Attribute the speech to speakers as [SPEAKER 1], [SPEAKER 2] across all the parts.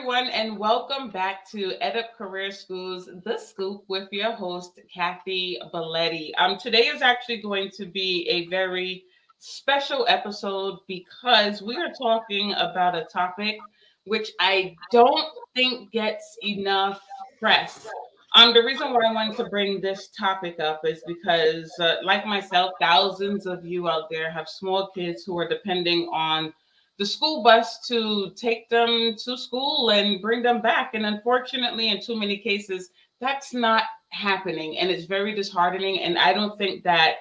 [SPEAKER 1] everyone, and welcome back to EdUp Career School's The Scoop with your host, Kathy Belletti. Today is actually going to be a very special episode because we are talking about a topic which I don't think gets enough press. The reason why I wanted to bring this topic up is because, like myself, thousands of you out there have small kids who are depending on the school bus to take them to school and bring them back. And unfortunately, in too many cases, that's not happening. And it's very disheartening. And I don't think that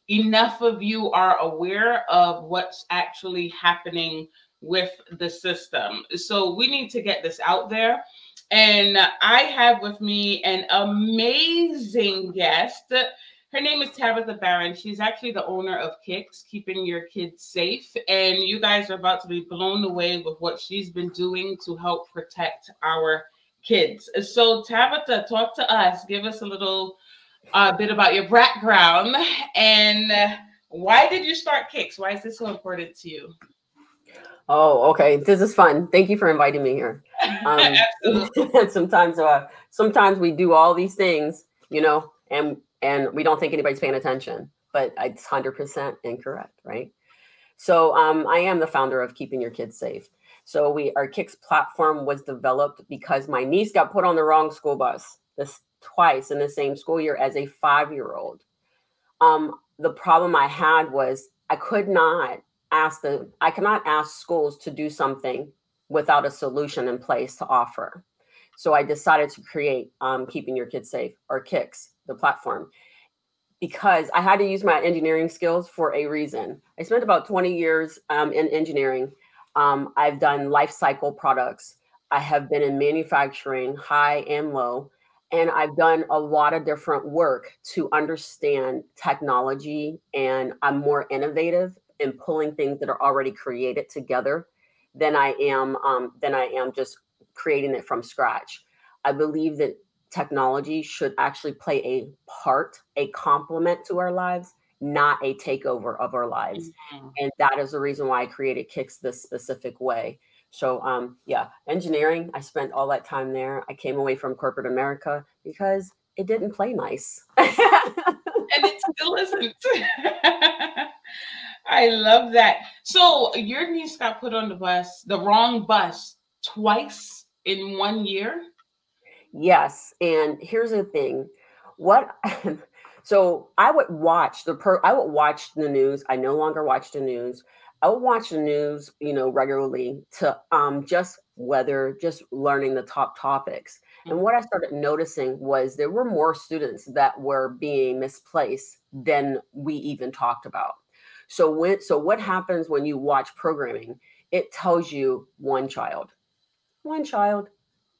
[SPEAKER 1] enough of you are aware of what's actually happening with the system. So we need to get this out there. And I have with me an amazing guest. Her name is Tabatha Barron. She's actually the owner of KYKS, Keeping Your Kids Safe. And you guys are about to be blown away with what she's been doing to help protect our kids. So Tabitha, talk to us. Give us a little bit about your background and why did you start KYKS? Why is this so important to you?
[SPEAKER 2] Oh, okay. This is fun. Thank you for inviting me here. Sometimes we do all these things, and we don't think anybody's paying attention, but it's 100% incorrect, right? So I am the founder of Keeping Your Kids Safe. So our KYKS platform was developed because my niece got put on the wrong school bus twice in the same school year as a 5-year-old. The problem I had was I could not ask schools to do something without a solution in place to offer. So I decided to create Keeping Your Kids Safe, or KYKS, the platform, because I had to use my engineering skills for a reason. I spent about 20 years in engineering. I've done life cycle products. I have been in manufacturing, high and low, and I've done a lot of different work to understand technology, and I'm more innovative in pulling things that are already created together than I am just creating it from scratch. I believe that technology should actually play a complement to our lives, not a takeover of our lives. Mm-hmm. And that is the reason why I created KYKS this specific way. So engineering, I spent all that time there. I came away from corporate America because it didn't play nice.
[SPEAKER 1] And it still isn't. I love that. So your niece got put on the wrong bus twice in 1 year?
[SPEAKER 2] Yes. And here's the thing. So I would watch the news. I no longer watch the news. I would watch the news, regularly to just learning the top topics. Mm-hmm. And what I started noticing was there were more students that were being misplaced than we even talked about. So what happens when you watch programming? It tells you one child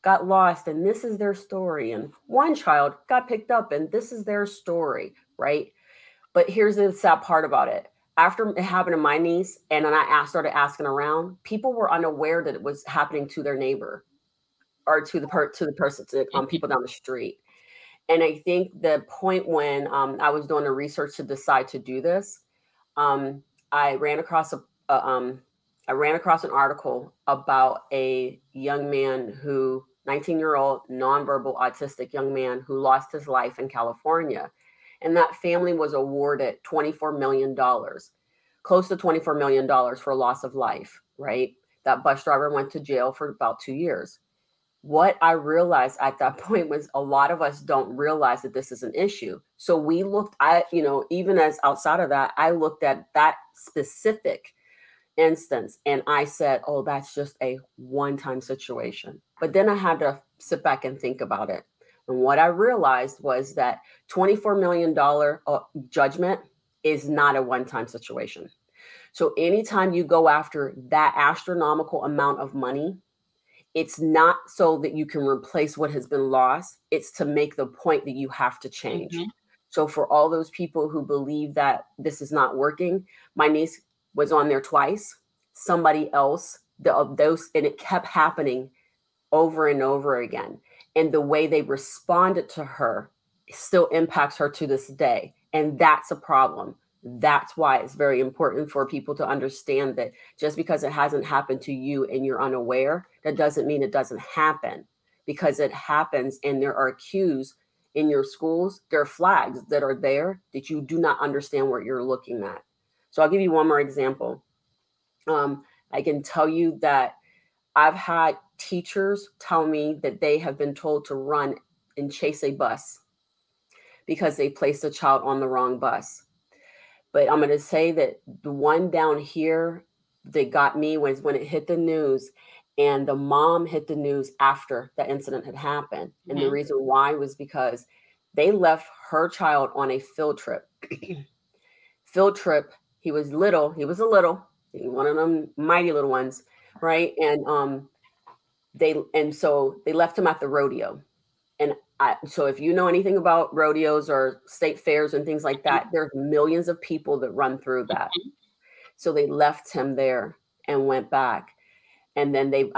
[SPEAKER 2] got lost and this is their story, and one child got picked up and this is their story, right? But here's the sad part about it. After it happened to my niece, and then I started asking around, people were unaware that it was happening to their neighbor or to the person, people down the street. And I think the point when I was doing the research to decide to do this, I ran across an article about a young man 19-year-old nonverbal autistic young man who lost his life in California. And that family was awarded $24 million, close to $24 million for loss of life, right? That bus driver went to jail for about 2 years. What I realized at that point was a lot of us don't realize that this is an issue. So we looked at, even as outside of that, I looked at that specific instance and I said, oh, that's just a one-time situation. But then I had to sit back and think about it. And what I realized was that $24 million judgment is not a one-time situation. So anytime you go after that astronomical amount of money, it's not so that you can replace what has been lost. It's to make the point that you have to change. Mm-hmm. So for all those people who believe that this is not working, my niece was on there twice. Somebody else, and it kept happening over and over again. And the way they responded to her still impacts her to this day. And that's a problem. That's why it's very important for people to understand that just because it hasn't happened to you and you're unaware, that doesn't mean it doesn't happen, because it happens. And there are cues in your schools. There are flags that are there that you do not understand what you're looking at. So I'll give you one more example. I can tell you that I've had teachers tell me that they have been told to run and chase a bus because they placed a child on the wrong bus. But I'm going to say that the one down here that got me was when it hit the news, and the mom hit the news after the incident had happened. And the reason why was because they left her child on a field trip. Field trip. He was little. He was one of them mighty little ones, right? And so they left him at the rodeo. And so if you know anything about rodeos or state fairs and things like that, there's millions of people that run through that. So they left him there and went back. And then they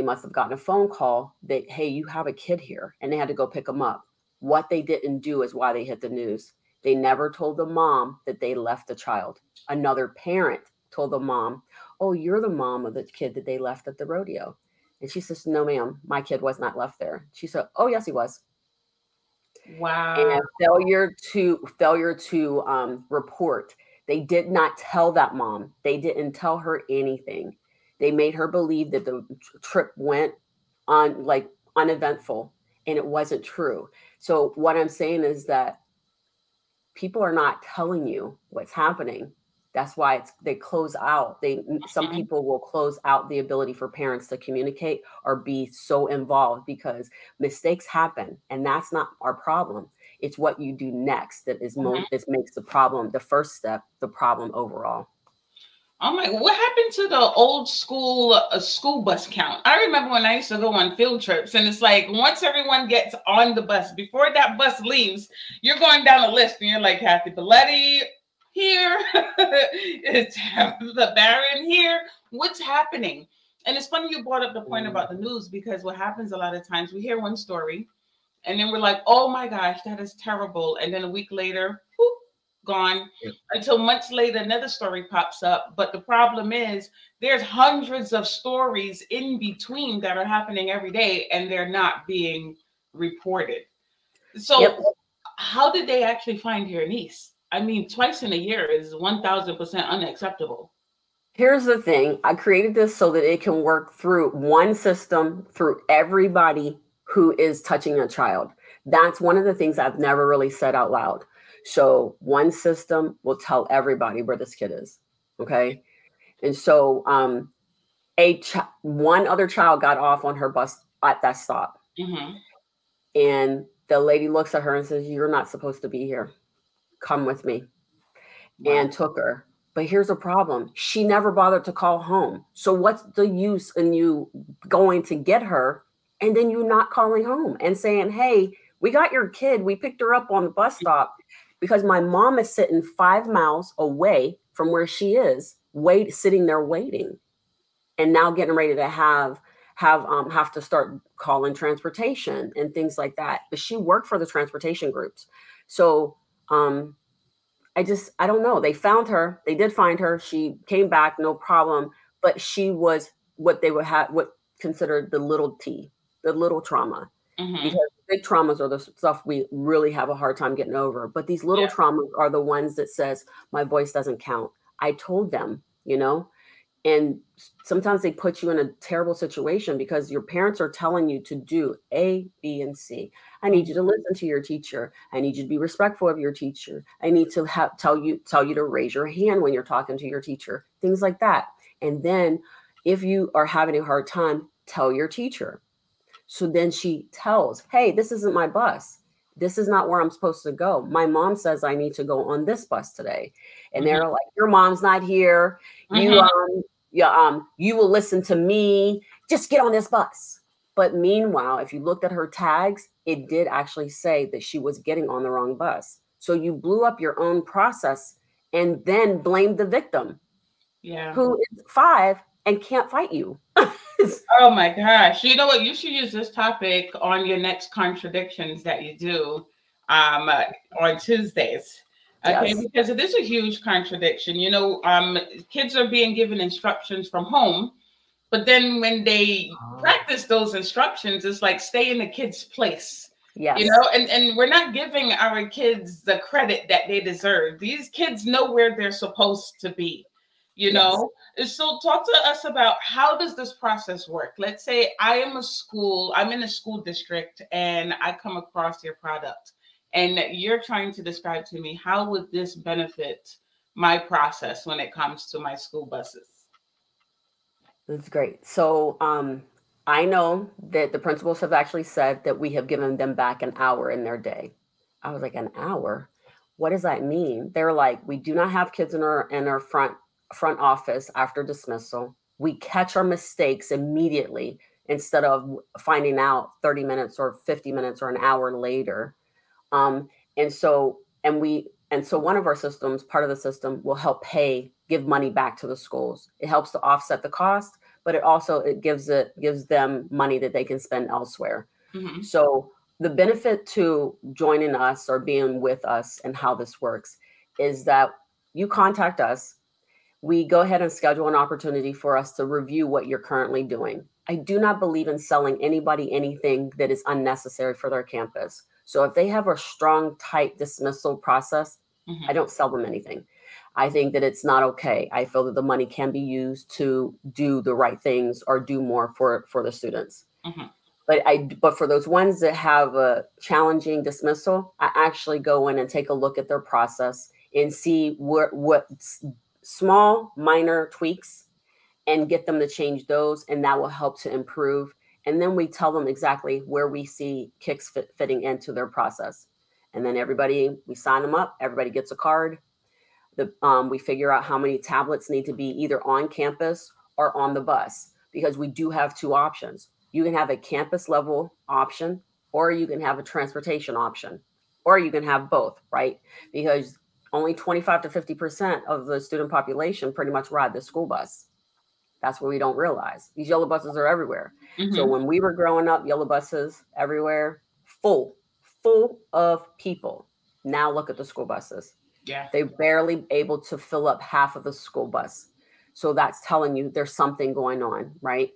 [SPEAKER 2] must have gotten a phone call that, hey, you have a kid here, and they had to go pick him up. What they didn't do is why they hit the news. They never told the mom that they left the child. Another parent told the mom, oh, you're the mom of the kid that they left at the rodeo. And she says, no, ma'am, my kid was not left there. She said, oh, yes, he was.
[SPEAKER 1] Wow.
[SPEAKER 2] And failure to report. They did not tell that mom. They didn't tell her anything. They made her believe that the trip went on like uneventful, and it wasn't true. So what I'm saying is that people are not telling you what's happening. That's why they close out. Some people will close out the ability for parents to communicate or be so involved, because mistakes happen, and that's not our problem. It's what you do next that makes the problem, the first step, the problem overall.
[SPEAKER 1] Oh my! What happened to the old school school bus count? I remember when I used to go on field trips, and it's like once everyone gets on the bus, before that bus leaves, you're going down a list, and you're like, Kathy Belletti here, it's Tabatha Barron here. What's happening? And it's funny you brought up the point about the news, because what happens a lot of times, we hear one story, and then we're like, oh my gosh, that is terrible. And then a week later, whoop, gone. Yep. Until months later, another story pops up. But the problem is there's hundreds of stories in between that are happening every day, and they're not being reported. So how did they actually find your niece? I mean, twice in a year is 1,000% unacceptable.
[SPEAKER 2] Here's the thing. I created this so that it can work through one system, through everybody who is touching a child. That's one of the things I've never really said out loud. So one system will tell everybody where this kid is. Okay. And so one other child got off on her bus at that stop. And the lady looks at her and says, you're not supposed to be here. Come with me. Wow. And took her. But here's a problem. She never bothered to call home. So what's the use in you going to get her and then you not calling home and saying, hey, we got your kid. We picked her up on the bus stop because my mom is sitting 5 miles away from where she is, sitting there waiting, and now getting ready to have to start calling transportation and things like that. But she worked for the transportation groups. So I don't know. They found her. They did find her. She came back, no problem. But she was what considered the little T, the little trauma. Because big traumas are the stuff we really have a hard time getting over. But these little traumas are the ones that says, my voice doesn't count. I told them, and sometimes they put you in a terrible situation because your parents are telling you to do A, B, and C. I need you to listen to your teacher. I need you to be respectful of your teacher. I need to tell you to raise your hand when you're talking to your teacher, things like that. And then if you are having a hard time, tell your teacher. So then she tells, hey, this isn't my bus. This is not where I'm supposed to go. My mom says I need to go on this bus today. And they're like, your mom's not here. You will listen to me. Just get on this bus. But meanwhile, if you looked at her tags, it did actually say that she was getting on the wrong bus. So you blew up your own process and then blamed the victim, who is 5 and can't fight you.
[SPEAKER 1] Oh my gosh. You know what? You should use this topic on your next contradictions that you do on Tuesdays. Okay,
[SPEAKER 2] Yes.
[SPEAKER 1] because it is a huge contradiction. Kids are being given instructions from home, but then when they
[SPEAKER 2] Oh,
[SPEAKER 1] practice those instructions, it's like stay in the kid's place.
[SPEAKER 2] yes.
[SPEAKER 1] And we're not giving our kids the credit that they deserve. These kids know where they're supposed to be, you
[SPEAKER 2] Yes.
[SPEAKER 1] know. So talk to us about how does this process work? Let's say I'm in a school district and I come across your product and you're trying to describe to me how would this benefit my process when it comes to my school buses.
[SPEAKER 2] That's great. So, I know that the principals have actually said that we have given them back an hour in their day. I was like, an hour? What does that mean? They're like, we do not have kids in our front office after dismissal. We catch our mistakes immediately instead of finding out 30 minutes or 50 minutes or an hour later. Um, and so one of our systems, part of the system, will help give money back to the schools. It helps to offset the cost, but it gives them money that they can spend elsewhere.
[SPEAKER 1] Mm-hmm.
[SPEAKER 2] So the benefit to joining us or being with us and how this works is that you contact us, we go ahead and schedule an opportunity for us to review what you're currently doing. I do not believe in selling anybody anything that is unnecessary for their campus. So if they have a strong, tight dismissal process, I
[SPEAKER 1] Mm-hmm.
[SPEAKER 2] don't sell them anything. I think that it's not okay. I feel that the money can be used to do the right things or do more for the students.
[SPEAKER 1] Mm-hmm.
[SPEAKER 2] But for those ones that have a challenging dismissal, I actually go in and take a look at their process and see what small minor tweaks and get them to change those, and that will help to improve. And then we tell them exactly where we see fitting into their process. And then we sign them up, everybody gets a card. We figure out how many tablets need to be either on campus or on the bus, because we do have two options. You can have a campus level option, or you can have a transportation option, or you can have both, right? Because only 25 to 50% of the student population pretty much ride the school bus. That's what we don't realize. These yellow buses are everywhere. So
[SPEAKER 1] Mm-hmm.
[SPEAKER 2] when we were growing up, yellow buses everywhere, full of people. Now look at the school buses.
[SPEAKER 1] Yeah.
[SPEAKER 2] They barely able to fill up half of the school bus. So that's telling you there's something going on, right?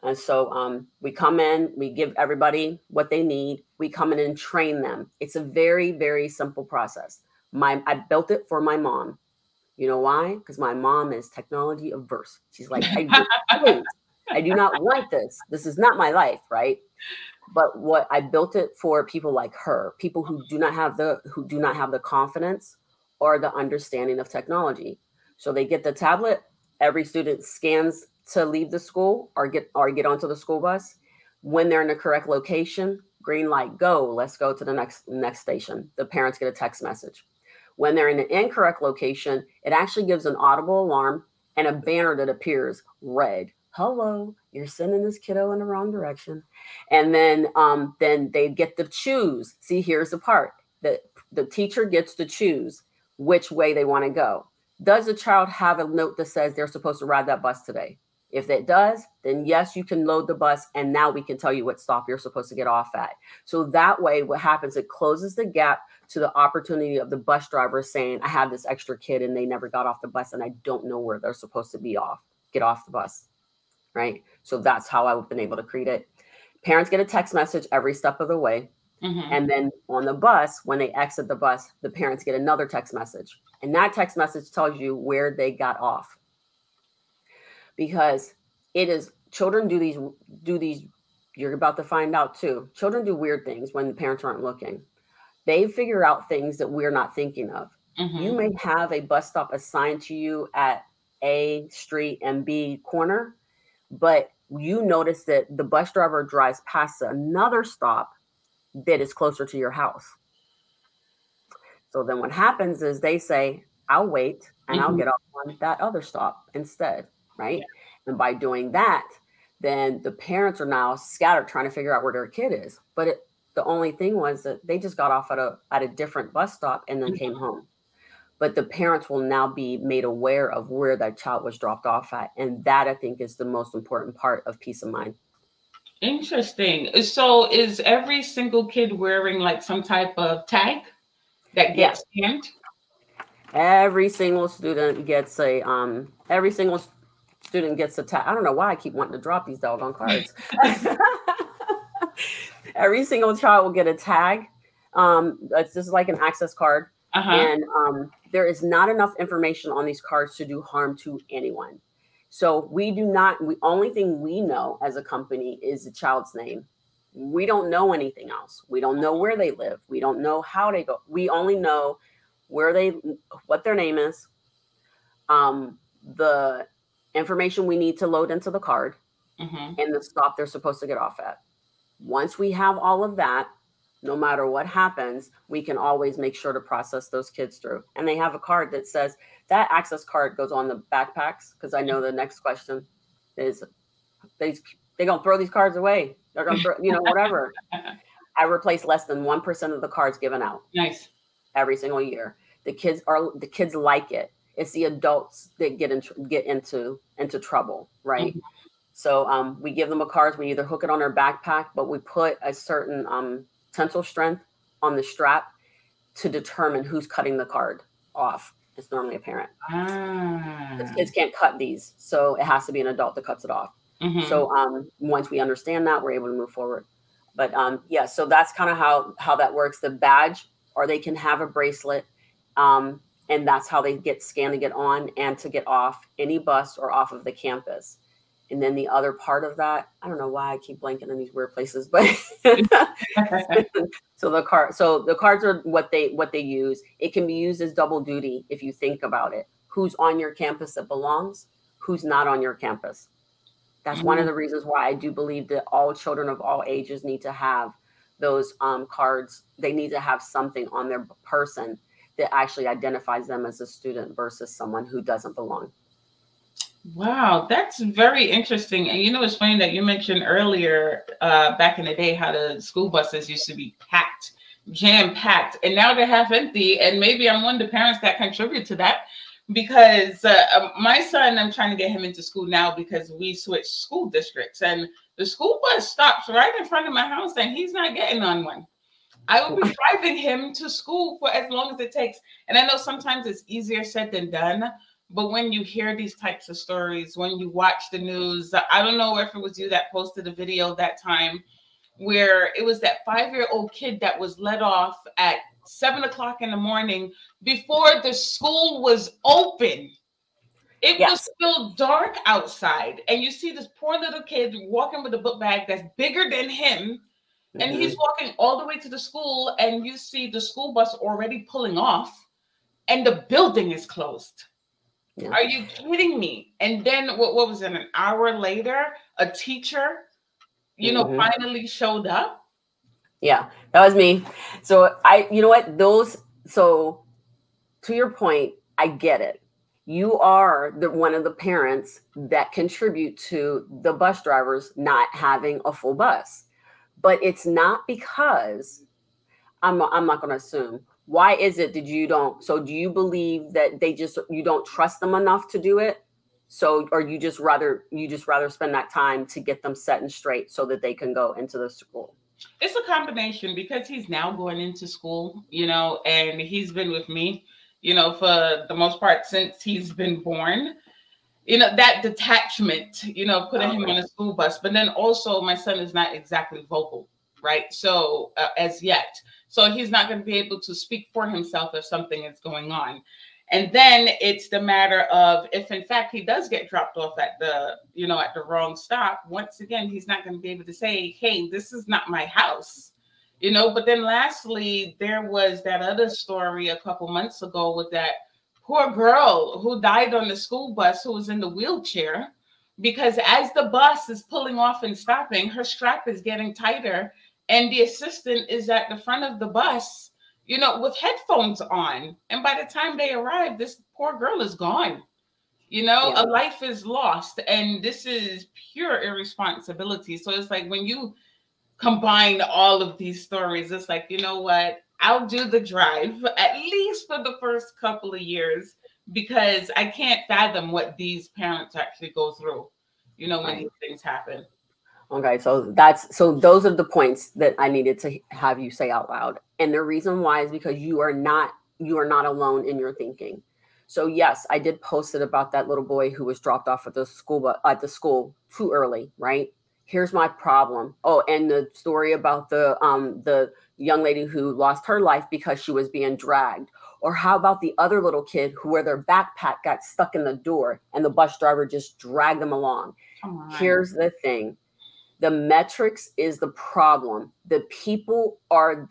[SPEAKER 2] And so we come in, we give everybody what they need. We come in and train them. It's a very, very simple process. I built it for my mom. You know why? Because my mom is technology averse. She's like, I refuse. I do not want this. This is not my life, right? But what I built it for people like her, people who do not have the confidence or the understanding of technology. So they get the tablet. Every student scans to leave the school or get onto the school bus. When they're in the correct location, green light, go. Let's go to the next station. The parents get a text message. When they're in the incorrect location, it actually gives an audible alarm and a banner that appears red. Hello, you're sending this kiddo in the wrong direction. And then they get to choose. See, here's the part that the teacher gets to choose which way they want to go. Does the child have a note that says they're supposed to ride that bus today? If it does, then yes, you can load the bus, and now we can tell you what stop you're supposed to get off at. So that way, what happens, it closes the gap to the opportunity of the bus driver saying, I have this extra kid and they never got off the bus and I don't know where they're supposed to get off the bus, right? So that's how I've been able to create it. Parents get a text message every step of the way.
[SPEAKER 1] Mm-hmm.
[SPEAKER 2] And then on the bus, when they exit the bus, the parents get another text message. And that text message tells you where they got off. Because children do these, you're about to find out too. Children do weird things when the parents aren't looking. They figure out things that we're not thinking of. You
[SPEAKER 1] Mm-hmm.
[SPEAKER 2] may have a bus stop assigned to you at A street and B corner, but you notice that the bus driver drives past another stop that is closer to your house. So then what happens is they say, I'll wait and I'll
[SPEAKER 1] Mm-hmm.
[SPEAKER 2] get off on that other stop instead,
[SPEAKER 1] Yeah.
[SPEAKER 2] right? And by doing that, then the parents are now scattered trying to figure out where their kid is. But the only thing was that they just got off at a different bus stop and then came home. But the parents will now be made aware of where that child was dropped off at. And that, I think, is the most important part of peace of mind.
[SPEAKER 1] Interesting. So is every single kid wearing like some type of tag that
[SPEAKER 2] Yeah.
[SPEAKER 1] gets scanned?
[SPEAKER 2] Every single student gets a tag. I don't know why I keep wanting to drop these doggone cards. Every single child will get a tag. It's just like an access card. And there is not enough information on these cards to do harm to anyone. So we do not, the only thing we know as a company is the child's name. We don't know anything else. We don't know where they live. We don't know how they go. We only know what their name is, the information we need to load into the card, and the stop they're supposed to get off at. Once we have all of that, no matter what happens, we can always make sure to process those kids through. And they have a card that says that access card goes on the backpacks, because I know the next question is they're going to throw these cards away. They're going to throw, whatever. I replace less than 1% of the cards given out.
[SPEAKER 1] Nice.
[SPEAKER 2] Every single year. The kids like it. It's the adults that get into trouble, right? So we give them a card. We either hook it on their backpack, but we put a certain tensile strength on the strap to determine who's cutting the card off. It's normally a parent. The kids can't cut these, so it has to be an adult that cuts it off. So once we understand that, we're able to move forward. But yeah, so that's kind of how that works. The badge, or they can have a bracelet, and that's how they get scanned to get on and to get off any bus or off of the campus. And then the other part of that, I don't know why I keep blanking in these weird places, but so the cards are what they use. It can be used as double duty if you think about it. Who's on your campus that belongs, who's not on your campus. That's one of the reasons why I do believe that all children of all ages need to have those cards. They need to have something on their person that actually identifies them as a student versus someone who doesn't belong.
[SPEAKER 1] Wow, that's very interesting. And it's funny that you mentioned earlier, back in the day, how the school buses used to be packed, jam-packed, and now they're half empty. And maybe I'm one of the parents that contribute to that, because my son, I'm trying to get him into school now because we switched school districts, and the school bus stops right in front of my house, and he's not getting on one. I will be driving him to school for as long as it takes. And I know sometimes it's easier said than done. But when you hear these types of stories, when you watch the news, I don't know if it was you that posted a video that time where it was that 5-year-old kid that was let off at 7 o'clock in the morning before the school was open. It was still dark outside. And you see this poor little kid walking with a book bag that's bigger than him. And he's walking all the way to the school, and you see the school bus already pulling off, and the building is closed. Yeah. Are you kidding me? And then what was it? An hour later, a teacher, finally showed up.
[SPEAKER 2] Yeah, that was me. So so to your point, I get it. You are one of the parents that contribute to the bus drivers not having a full bus, but it's not because I'm not going to assume. Why is it that you don't? So do you believe that you don't trust them enough to do it? So, or you just rather spend that time to get them set and straight so that they can go into the school?
[SPEAKER 1] It's a combination, because he's now going into school, and he's been with me, for the most part since he's been born. That detachment, putting him on a school bus. But then also my son is not exactly vocal, right? So as yet. So he's not going to be able to speak for himself if something is going on. And then it's the matter of, if in fact he does get dropped off at the wrong stop, once again, he's not going to be able to say, hey, this is not my house. But then lastly, there was that other story a couple months ago with that poor girl who died on the school bus, who was in the wheelchair, because as the bus is pulling off and stopping, her strap is getting tighter. And the assistant is at the front of the bus, with headphones on. And by the time they arrive, this poor girl is gone. A life is lost. And this is pure irresponsibility. So it's like when you combine all of these stories, it's like, you know what? I'll do the drive, at least for the first couple of years, because I can't fathom what these parents actually go through, when these things happen.
[SPEAKER 2] Okay, so those are the points that I needed to have you say out loud. And the reason why is because you are not you are not alone in your thinking. So yes, I did post it about that little boy who was dropped off at the school, but at the school too early, right? Here's my problem. Oh, and the story about the young lady who lost her life because she was being dragged. Or how about the other little kid who where their backpack got stuck in the door and the bus driver just dragged them along? Here's the thing. The metrics is the problem. The people are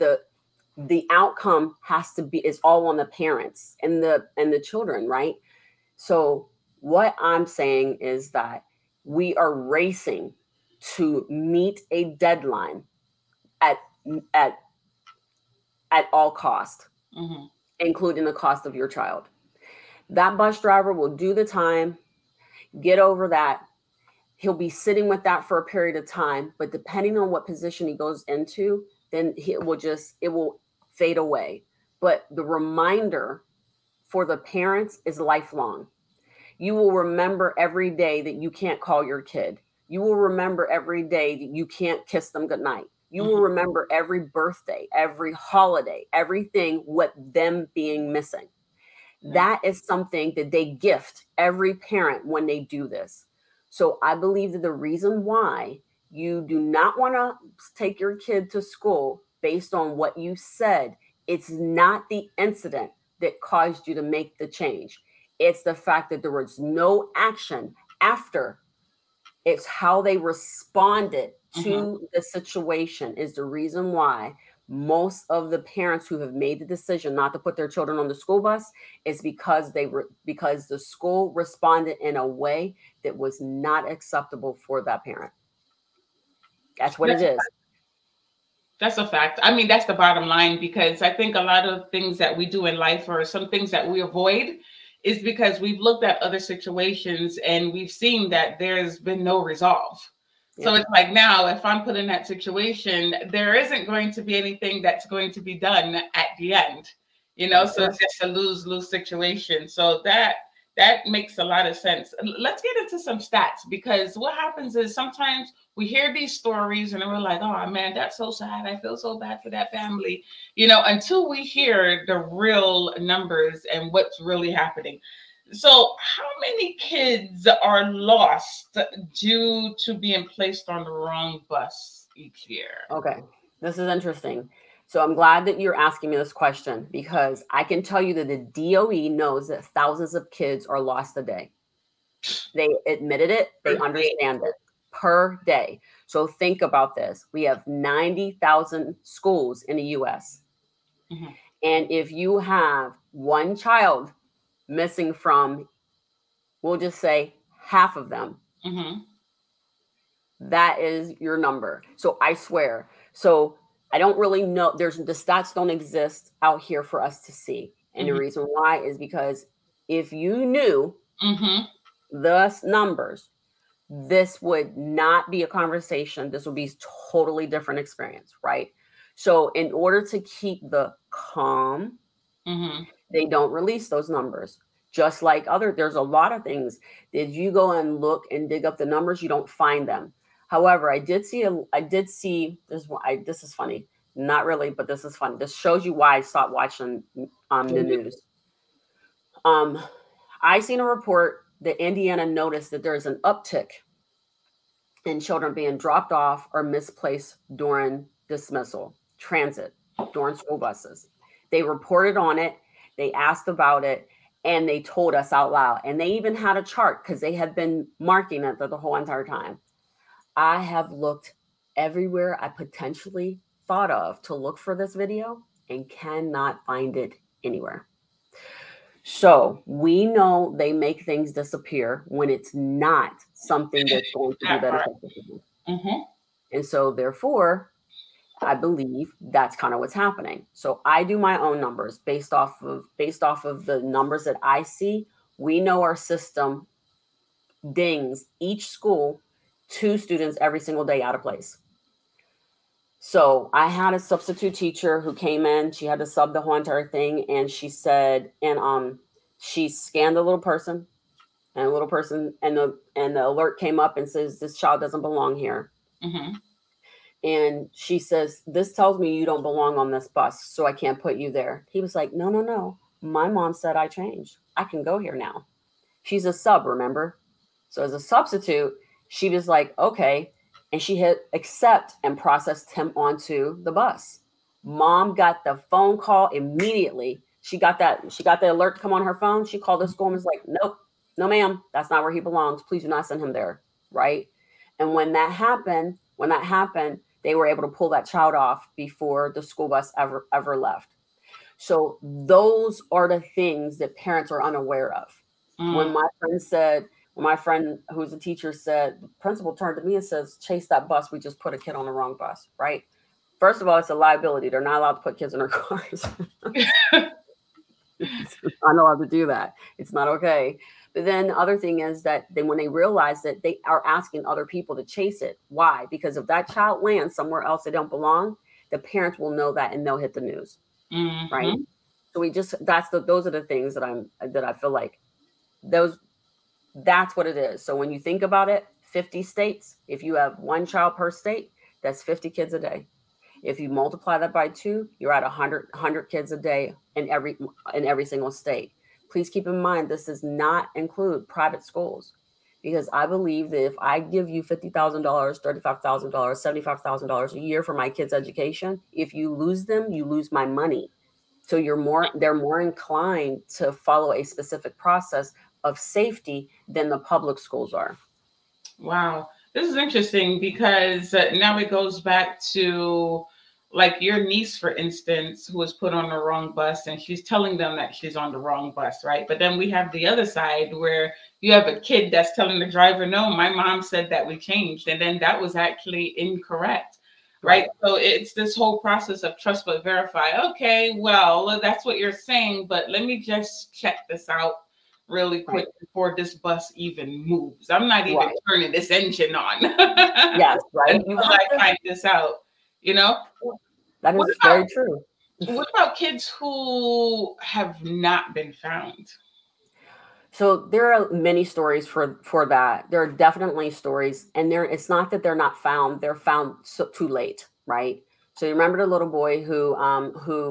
[SPEAKER 2] the outcome has to be is all on the parents and the children, right? So what I'm saying is that we are racing to meet a deadline at at at all cost, including the cost of your child. That bus driver will do the time, get over that. He'll be sitting with that for a period of time, but depending on what position he goes into, then it will fade away. But the reminder for the parents is lifelong. You will remember every day that you can't call your kid. You will remember every day that you can't kiss them goodnight. You will remember every birthday, every holiday, everything with them being missing. That is something that they gift every parent when they do this. So I believe that the reason why you do not want to take your kid to school based on what you said, it's not the incident that caused you to make the change. It's the fact that there was no action after. It's how they responded to the situation is the reason why most of the parents who have made the decision not to put their children on the school bus is because because the school responded in a way that was not acceptable for that parent. That's what it is.
[SPEAKER 1] That's a fact. I mean, that's the bottom line, because I think a lot of things that we do in life or some things that we avoid is because we've looked at other situations and we've seen that there's been no resolve. Yeah. So it's like, now if I'm put in that situation, there isn't going to be anything that's going to be done at the end, so it's just a lose-lose situation. So that makes a lot of sense. Let's get into some stats, because what happens is sometimes we hear these stories and then we're like, oh man, that's so sad. I feel so bad for that family, until we hear the real numbers and what's really happening. So how many kids are lost due to being placed on the wrong bus each year?
[SPEAKER 2] Okay, this is interesting. So I'm glad that you're asking me this question, because I can tell you that the DOE knows that thousands of kids are lost a day. They admitted it. They understand it. Per day. So think about this. We have 90,000 schools in the US. And if you have one child missing from, we'll just say half of them, that is your number. So I swear. So I don't really know. The stats don't exist out here for us to see. And the reason why is because if you knew the numbers, this would not be a conversation. This would be totally different experience, right? So in order to keep the calm, they don't release those numbers. Just like there's a lot of things. Did you go and look and dig up the numbers? You don't find them. However, I did see this. This is funny. Not really, but this is funny. This shows you why I stopped watching the news. I seen a report that Indiana noticed that there's an uptick in children being dropped off or misplaced during dismissal, transit, during school buses. They reported on it. They asked about it. And they told us out loud. And they even had a chart because they had been marking it the whole entire time. I have looked everywhere I potentially thought of to look for this video and cannot find it anywhere. So we know they make things disappear when it's not something that's going to be beneficial to them. And so therefore, I believe that's kind of what's happening. So I do my own numbers based off of the numbers that I see. We know our system dings each school 2 students every single day out of place. So I had a substitute teacher who came in. She had to sub the whole entire thing, and she said, and she scanned the little person, and the alert came up and says this child doesn't belong here. And she says, this tells me you don't belong on this bus, so I can't put you there. He was like, no, no, no. My mom said I changed. I can go here now. She's a sub, remember? So as a substitute, she was like, okay. And she hit accept and processed him onto the bus. Mom got the phone call immediately. She got the alert come on her phone. She called the school and was like, nope, no, ma'am, that's not where he belongs. Please do not send him there. Right. And when that happened, they were able to pull that child off before the school bus ever left. So those are the things that parents are unaware of. When my friend who's a teacher said, the principal turned to me and says, chase that bus. We just put a kid on the wrong bus, right? First of all, it's a liability. They're not allowed to put kids in their cars. I'm not allowed to do that. It's not okay. But then the other thing is that then when they realize that they are asking other people to chase it, why? Because if that child lands somewhere else they don't belong, the parents will know that and they'll hit the news.
[SPEAKER 1] Mm-hmm.
[SPEAKER 2] Right. So those are the things that I feel like that's what it is. So when you think about it, 50 states, if you have one child per state, that's 50 kids a day. If you multiply that by 2, you're at 100 kids a day in every single state. Please keep in mind, this does not include private schools, because I believe that if I give you $50,000, $35,000, $75,000 a year for my kids' education, if you lose them, you lose my money. So they're more inclined to follow a specific process of safety than the public schools are.
[SPEAKER 1] Wow. This is interesting because now it goes back to like your niece, for instance, who was put on the wrong bus and she's telling them that she's on the wrong bus, right? But then we have the other side where you have a kid that's telling the driver, no, my mom said that we changed. And then that was actually incorrect. Right. So it's this whole process of trust but verify. Okay, well, that's what you're saying, but let me just check this out really quick before this bus even moves. I'm not even turning this engine on.
[SPEAKER 2] Yes, right.
[SPEAKER 1] Until I find this out, you know?
[SPEAKER 2] That is very true.
[SPEAKER 1] What about kids who have not been found?
[SPEAKER 2] So there are many stories for that. There are definitely stories, and it's not that they're not found; they're found too late, right? So you remember the little boy who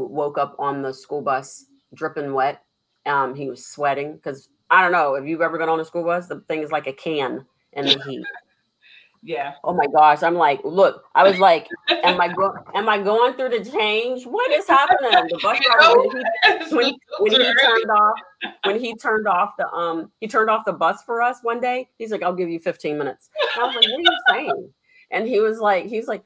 [SPEAKER 2] woke up on the school bus dripping wet. He was sweating because I don't know if you've ever been on a school bus. The thing is like a can in the heat.
[SPEAKER 1] Yeah.
[SPEAKER 2] Oh my gosh! I'm like, look. I was like, am I going through the change? What is happening? The bus driver when he turned off the bus for us one day. He's like, I'll give you 15 minutes. And I was like, what are you saying? And he's like,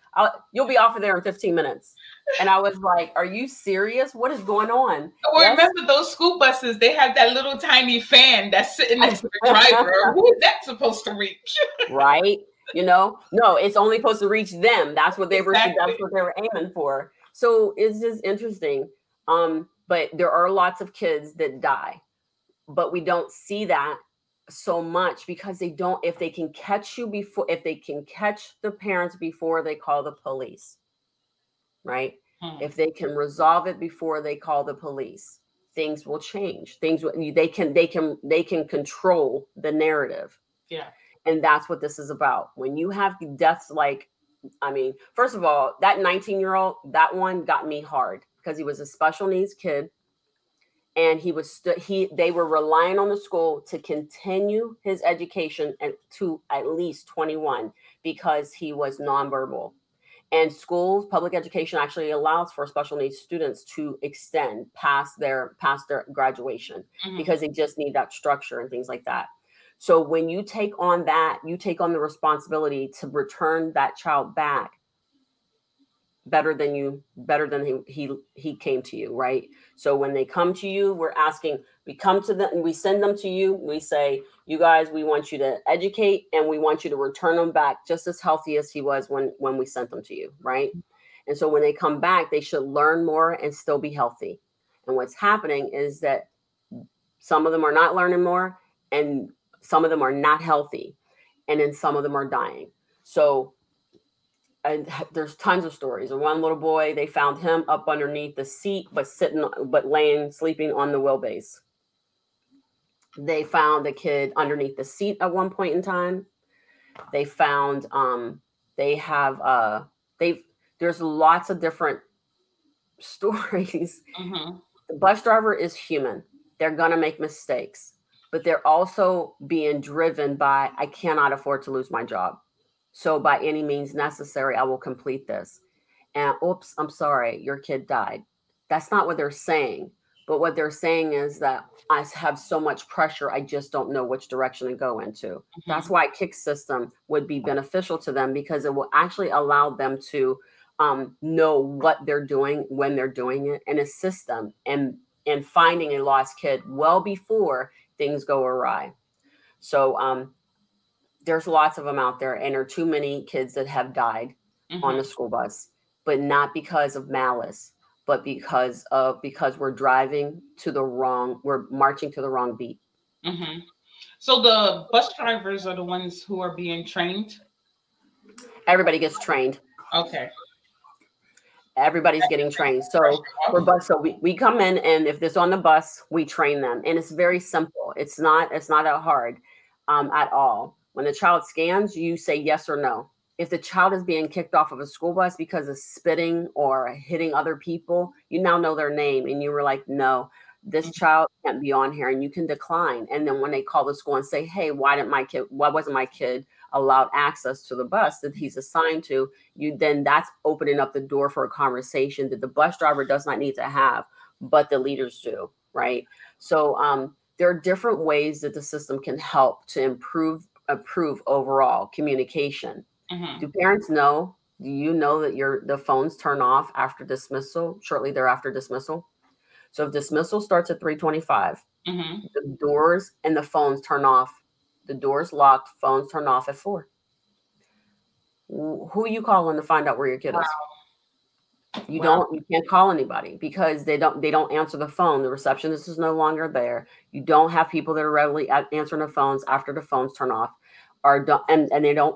[SPEAKER 2] you'll be off of there in 15 minutes. And I was like, are you serious? What is going on?
[SPEAKER 1] Well, remember those school buses, they have that little tiny fan that's sitting next to the driver. Who is that supposed to reach?
[SPEAKER 2] Right. No, it's only supposed to reach them. That's what that's what they were aiming for. So it's just interesting. But there are lots of kids that die, but we don't see that so much because if they can catch the parents before they call the police, right? If they can resolve it before they call the police, things will change. They can control the narrative.
[SPEAKER 1] Yeah.
[SPEAKER 2] And that's what this is about. When you have deaths first of all, that 19-year-old, that one got me hard because he was a special needs kid. And they were relying on the school to continue his education to at least 21 because he was nonverbal. And schools, public education actually allows for special needs students to extend past their graduation because they just need that structure and things like that. So when you take on the responsibility to return that child back better than he came to you, right? So when they come to you, we send them to you. We say, you guys, we want you to educate and we want you to return them back just as healthy as he was when we sent them to you, right? And so when they come back, they should learn more and still be healthy. And what's happening is that some of them are not learning more and some of them are not healthy, and then some of them are dying. So and there's tons of stories. And one little boy, they found him up underneath the seat, but sleeping on the wheelbase. They found a kid underneath the seat at one point in time. They found, they have They've There's lots of different stories.
[SPEAKER 1] Mm-hmm.
[SPEAKER 2] The bus driver is human. They're going to make mistakes, but they're also being driven by, I cannot afford to lose my job. So, by any means necessary, I will complete this. And oops, I'm sorry, your kid died. That's not what they're saying. But what they're saying is that I have so much pressure, I just don't know which direction to go into. That's
[SPEAKER 1] Mm-hmm.
[SPEAKER 2] why kick system would be beneficial to them, because it will actually allow them to know what they're doing when they're doing it, and assist them in finding a lost kid well before things go awry. So there's lots of them out there, and there are too many kids that have died on the
[SPEAKER 1] Mm-hmm.
[SPEAKER 2] school bus, but not because of malice, but because we're marching to the wrong beat.
[SPEAKER 1] Mm-hmm. So the bus drivers are the ones who are being trained.
[SPEAKER 2] Everybody gets trained.
[SPEAKER 1] Okay.
[SPEAKER 2] Everybody's getting trained.
[SPEAKER 1] Fresh
[SPEAKER 2] So
[SPEAKER 1] off.
[SPEAKER 2] we come in, and if this on the bus, we train them. And it's very simple. It's not that hard at all. When the child scans, you say yes or no. If the child is being kicked off of a school bus because of spitting or hitting other people, you now know their name, and you were like, no, this child can't be on here, and you can decline. And then when they call the school and say, hey, why wasn't my kid allowed access to the bus that he's assigned to, you then that's opening up the door for a conversation that the bus driver does not need to have, but the leaders do, right? So there are different ways that the system can help to improve overall communication.
[SPEAKER 1] Mm-hmm.
[SPEAKER 2] Do parents know? Do you know that the phones turn off after dismissal, shortly thereafter dismissal? So if dismissal starts at 3:25,
[SPEAKER 1] Mm-hmm.
[SPEAKER 2] the doors and the phones turn off. The doors locked, phones turn off at 4. Who you calling to find out where your kid is?
[SPEAKER 1] Wow.
[SPEAKER 2] You can't call anybody because they don't answer the phone. The receptionist is no longer there. You don't have people that are readily answering the phones after the phones turn off, or don't, and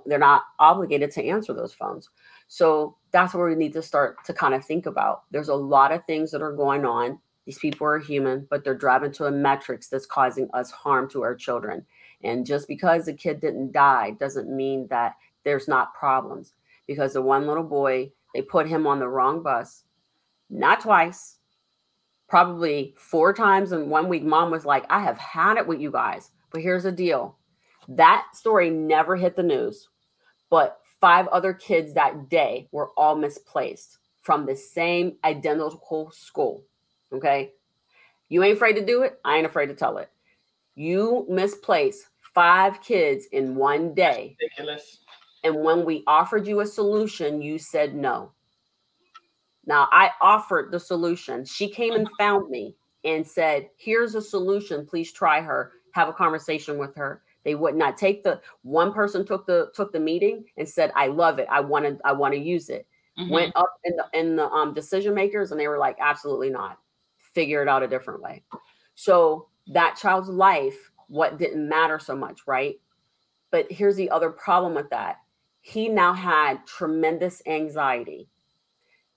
[SPEAKER 2] they're not obligated to answer those phones. So that's where we need to start to kind of think about. There's a lot of things that are going on. These people are human, but they're driving to a metrics that's causing us harm to our children. And just because the kid didn't die doesn't mean that there's not problems, because the one little boy, they put him on the wrong bus, not twice, probably 4 times in 1 week. Mom was like, I have had it with you guys. But here's the deal, that story never hit the news, but 5 other kids that day were all misplaced from the same identical school. Okay. You ain't afraid to do it. I ain't afraid to tell it. You misplaced 5 kids in one
[SPEAKER 1] That's
[SPEAKER 2] day.
[SPEAKER 1] ridiculous.
[SPEAKER 2] And when we offered you a solution, you said no. Now, I offered the solution. She came and found me and said, here's a solution. Please try her. Have a conversation with her. They would not take the one person took the meeting and said, I love it. I want to use it.
[SPEAKER 1] Mm-hmm.
[SPEAKER 2] Went up in the decision makers, and they were like, absolutely not. Figure it out a different way. So that child's life, what didn't matter so much, right? But here's the other problem with that. He now had tremendous anxiety,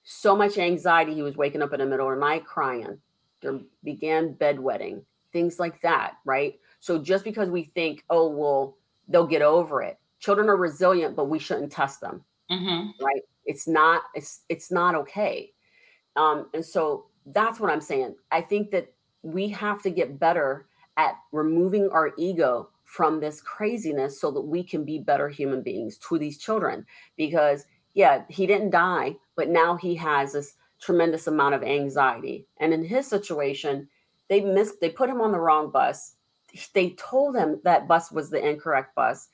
[SPEAKER 2] so much anxiety. He was waking up in the middle of the night crying. There began bedwetting, things like that, right? So just because we think, oh, well, they'll get over it. Children are resilient, but we shouldn't test them,
[SPEAKER 1] Mm-hmm.
[SPEAKER 2] right? It's not okay. And so that's what I'm saying. I think that we have to get better at removing our ego from this craziness so that we can be better human beings to these children. Because, yeah, he didn't die, but now he has this tremendous amount of anxiety. And in his situation, they put him on the wrong bus. They told him that bus was the incorrect bus.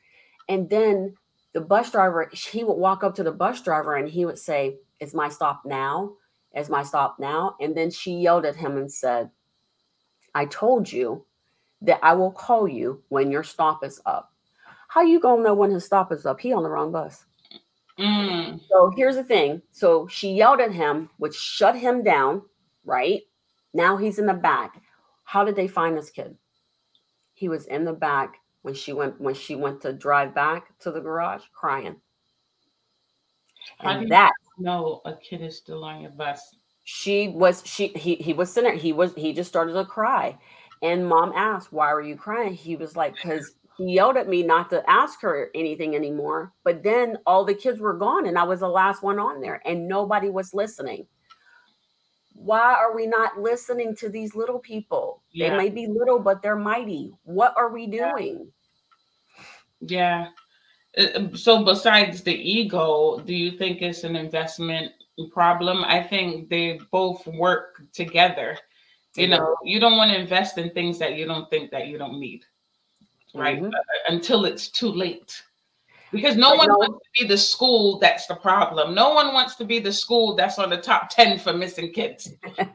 [SPEAKER 2] And then the bus driver, he would walk up to the bus driver and he would say, "Is my stop now? Is my stop now?" And then she yelled at him and said, "I told you that I will call you when your stop is up." How you gonna know when his stop is up? He on the wrong bus.
[SPEAKER 1] Mm.
[SPEAKER 2] So here's the thing. So she yelled at him, which shut him down, right? Now he's in the back. How did they find this kid? He was in the back when she went to drive back to the garage crying.
[SPEAKER 1] How do
[SPEAKER 2] And
[SPEAKER 1] you
[SPEAKER 2] that
[SPEAKER 1] know a kid is still on your bus?
[SPEAKER 2] he was sitting there, he just started to cry. And mom asked, "Why were you crying?" He was like, "Because He yelled at me not to ask her anything anymore. But then all the kids were gone and I was the last one on there and nobody was listening. Why are we not listening to these little people? They
[SPEAKER 1] Yeah.
[SPEAKER 2] may be little, but they're mighty. What are we doing?
[SPEAKER 1] Yeah. So besides the ego, do you think it's an investment problem? I think they both work together. You know, you don't want to invest in things that you don't think that you don't need, right? Until it's too late. Because no one wants to be the school that's the problem. No one wants to be the school that's on the top 10 for missing kids. You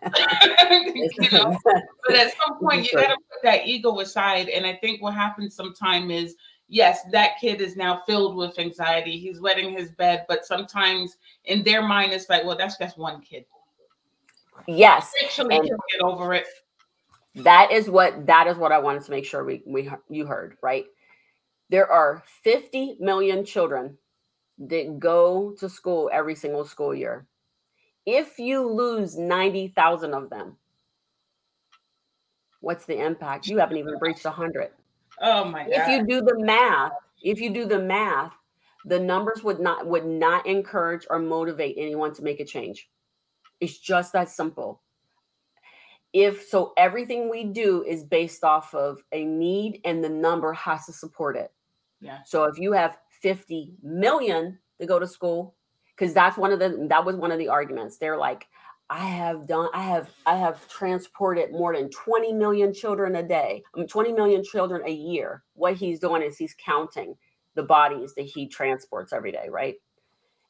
[SPEAKER 1] know? But at some point, you got to put that ego aside. And I think what happens sometimes is, yes, that kid is now filled with anxiety. He's wetting his bed. But sometimes in their mind, it's like, well, that's just one kid.
[SPEAKER 2] Yes.
[SPEAKER 1] Actually, get over it.
[SPEAKER 2] That is what I wanted to make sure you heard, right? There are 50 million children that go to school every single school year. If you lose 90,000 of them, what's the impact? You haven't even breached 100.
[SPEAKER 1] Oh my God.
[SPEAKER 2] If you do the math, the numbers would not encourage or motivate anyone to make a change. It's just that simple. Everything we do is based off of a need and the number has to support it.
[SPEAKER 1] Yeah.
[SPEAKER 2] So if you have 50 million to go to school, because that was one of the arguments. They're like, I have transported more than 20 million children a day. 20 million children a year. What he's doing is he's counting the bodies that he transports every day, right?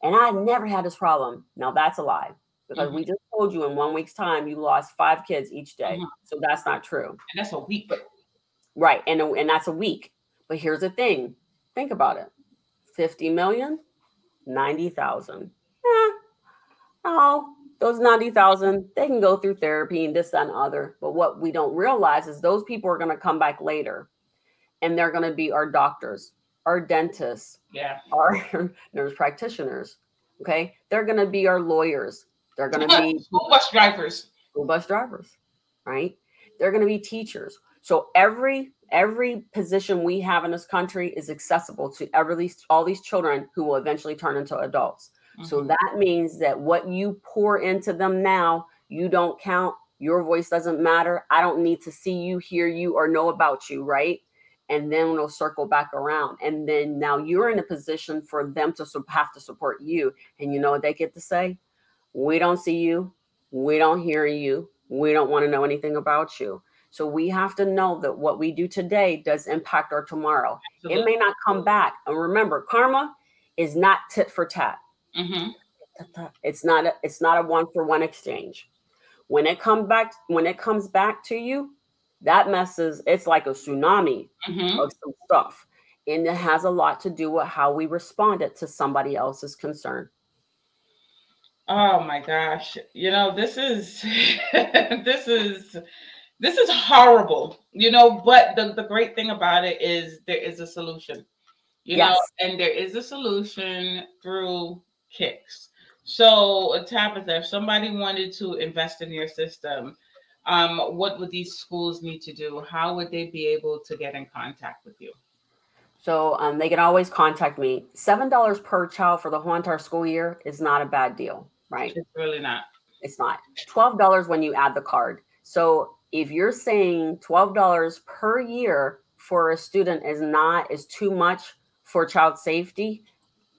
[SPEAKER 2] And I never had this problem. Now that's a lie. Because we just told you in 1 week's time, you lost 5 kids each day. So that's not true.
[SPEAKER 1] And that's a week.
[SPEAKER 2] Right. And that's a week. But here's the thing. Think about it. 50 million, 90,000. Oh, those 90,000, they can go through therapy and this, that, and other. But what we don't realize is those people are going to come back later. And they're going to be our doctors, our dentists, our nurse practitioners. Okay. They're going to be our lawyers. They're going to be
[SPEAKER 1] school bus drivers,
[SPEAKER 2] right? They're going to be teachers. So every position we have in this country is accessible to all these children who will eventually turn into adults. So that means that what you pour into them now, you don't count. Your voice doesn't matter. I don't need to see you, hear you, or know about you, right? And then we'll circle back around. And then now you're in a position for them to have to support you. And you know what they get to say? We don't see you. We don't hear you. We don't want to know anything about you. So we have to know that what we do today does impact our tomorrow. Absolutely. It may not come back. And remember, karma is not tit for tat. It's not a 1-for-1 exchange. When it comes back to you, it's like a tsunami of some stuff. And it has a lot to do with how we responded to somebody else's concern.
[SPEAKER 1] Oh my gosh. You know, this is this is horrible, you know, but the great thing about it is there is a solution, you know, and there is a solution through KYKS. So Tabitha, if somebody wanted to invest in your system, what would these schools need to do? How would they be able to get in contact with you?
[SPEAKER 2] So they can always contact me. $7 per child for the whole entire school year is not a bad deal, right?
[SPEAKER 1] It's really not.
[SPEAKER 2] It's not. $12 when you add the card. So if you're saying $12 per year for a student is too much for child safety,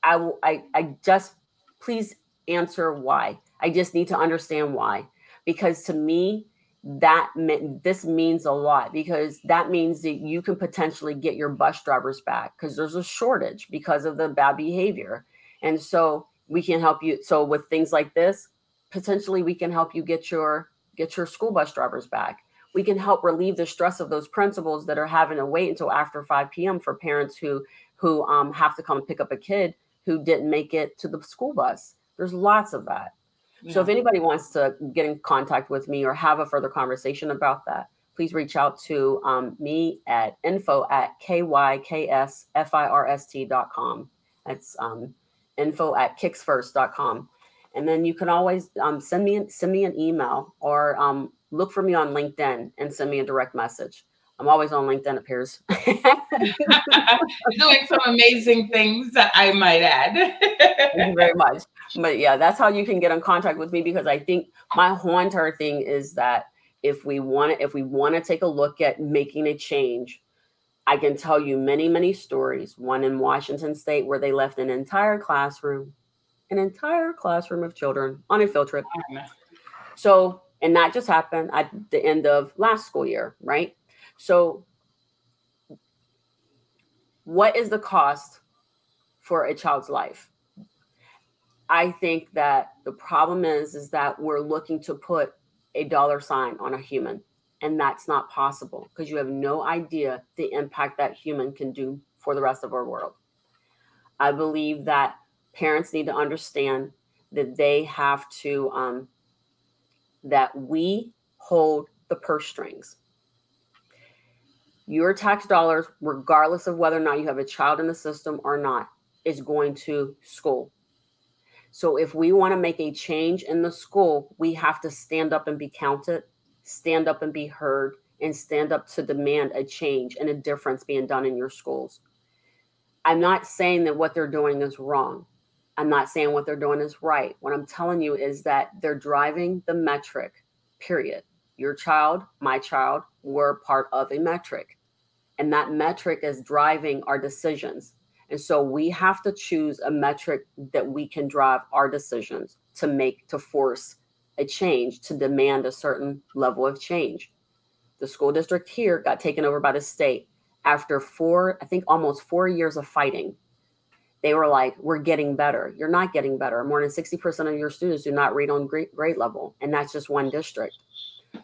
[SPEAKER 2] I just please answer why. I just need to understand why. Because to me, this means a lot, because that means that you can potentially get your bus drivers back because there's a shortage because of the bad behavior. And so we can help you. So with things like this, potentially we can help you get your school bus drivers back. We can help relieve the stress of those principals that are having to wait until after 5 p.m. for parents who have to come pick up a kid who didn't make it to the school bus. There's lots of that. Yeah. So if anybody wants to get in contact with me or have a further conversation about that, please reach out to me at info@KYKSFIRST.com. That's info@kicksfirst.com. And then you can always send me an email or look for me on LinkedIn and send me a direct message. I'm always on LinkedIn, it appears.
[SPEAKER 1] Doing some amazing things, I might add.
[SPEAKER 2] Thank you very much. But yeah, that's how you can get in contact with me, because I think my whole entire thing is that if we want to take a look at making a change, I can tell you many, many stories. One in Washington State where they left an entire classroom of children on a field trip. So, and that just happened at the end of last school year, right? So what is the cost for a child's life? I think that the problem is that we're looking to put a dollar sign on a human, and that's not possible, because you have no idea the impact that human can do for the rest of our world. I believe that parents need to understand that they have to, that we hold the purse strings. Your tax dollars, regardless of whether or not you have a child in the system or not, is going to school. So if we want to make a change in the school, we have to stand up and be counted, stand up and be heard, and stand up to demand a change and a difference being done in your schools. I'm not saying that what they're doing is wrong. I'm not saying what they're doing is right. What I'm telling you is that they're driving the metric, period. Your child, my child, were part of a metric. And that metric is driving our decisions. And so we have to choose a metric that we can drive our decisions to make, to force a change, to demand a certain level of change. The school district here got taken over by the state after almost 4 years of fighting. They were like, we're getting better. You're not getting better. More than 60% of your students do not read on grade level. And that's just one district.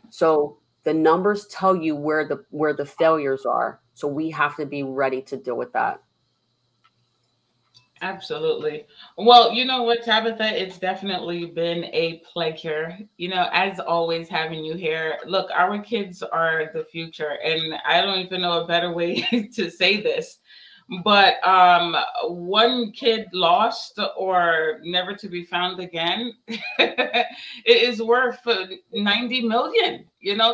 [SPEAKER 2] So the numbers tell you where the failures are. So we have to be ready to deal with that.
[SPEAKER 1] Absolutely. Well, you know what, Tabitha, it's definitely been a pleasure, as always, having you here. Look, our kids are the future, and I don't even know a better way to say this, but one kid lost or never to be found again, it is worth 90 million.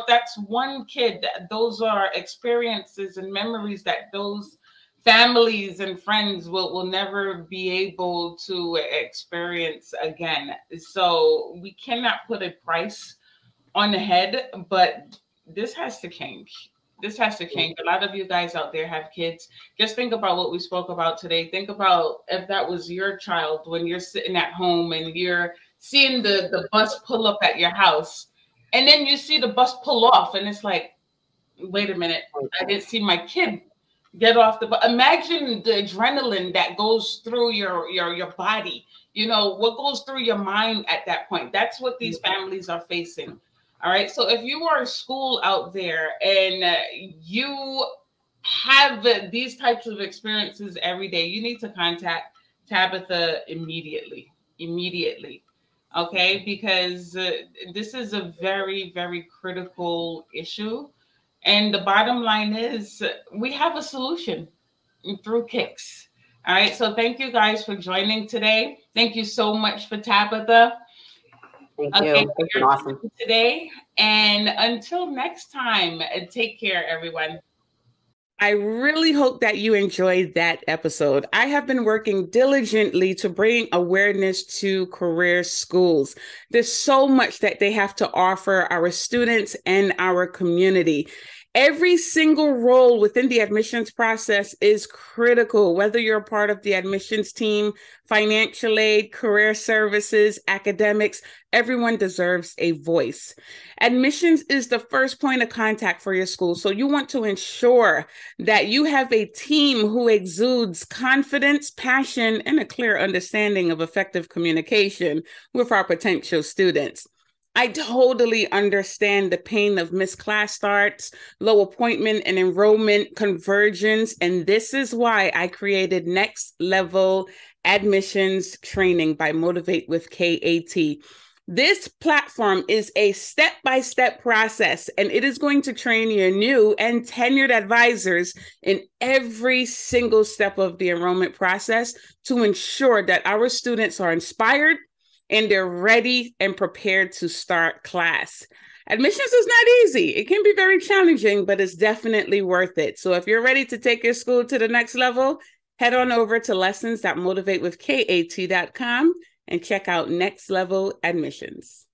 [SPEAKER 1] That's one kid. Those are experiences and memories that those families and friends will never be able to experience again. So we cannot put a price on the head, but this has to change. This has to change. A lot of you guys out there have kids. Just think about what we spoke about today. Think about if that was your child when you're sitting at home and you're seeing the bus pull up at your house, and then you see the bus pull off, and it's like, wait a minute, I didn't see my kid get off the bus. Imagine the adrenaline that goes through your body. What goes through your mind at that point. That's what these families are facing. All right. So if you are a school out there and you have these types of experiences every day, you need to contact Tabitha immediately. Okay. Because this is a very, very critical issue. And the bottom line is we have a solution through KYKS. All right. So thank you guys for joining today. Thank you so much for Tabitha.
[SPEAKER 2] Thank you. It's been awesome
[SPEAKER 1] today. And until next time, take care, everyone. I really hope that you enjoyed that episode. I have been working diligently to bring awareness to career schools. There's so much that they have to offer our students and our community. Every single role within the admissions process is critical, whether you're a part of the admissions team, financial aid, career services, academics, everyone deserves a voice. Admissions is the first point of contact for your school. So you want to ensure that you have a team who exudes confidence, passion, and a clear understanding of effective communication with our potential students. I totally understand the pain of missed class starts, low appointment and enrollment conversions, and this is why I created Next Level Admissions Training by Motivate with K.A.T. This platform is a step-by-step process, and it is going to train your new and tenured advisors in every single step of the enrollment process to ensure that our students are inspired and they're ready and prepared to start class. Admissions is not easy. It can be very challenging, but it's definitely worth it. So if you're ready to take your school to the next level, head on over to lessons.motivatewithkat.com and check out Next Level Admissions.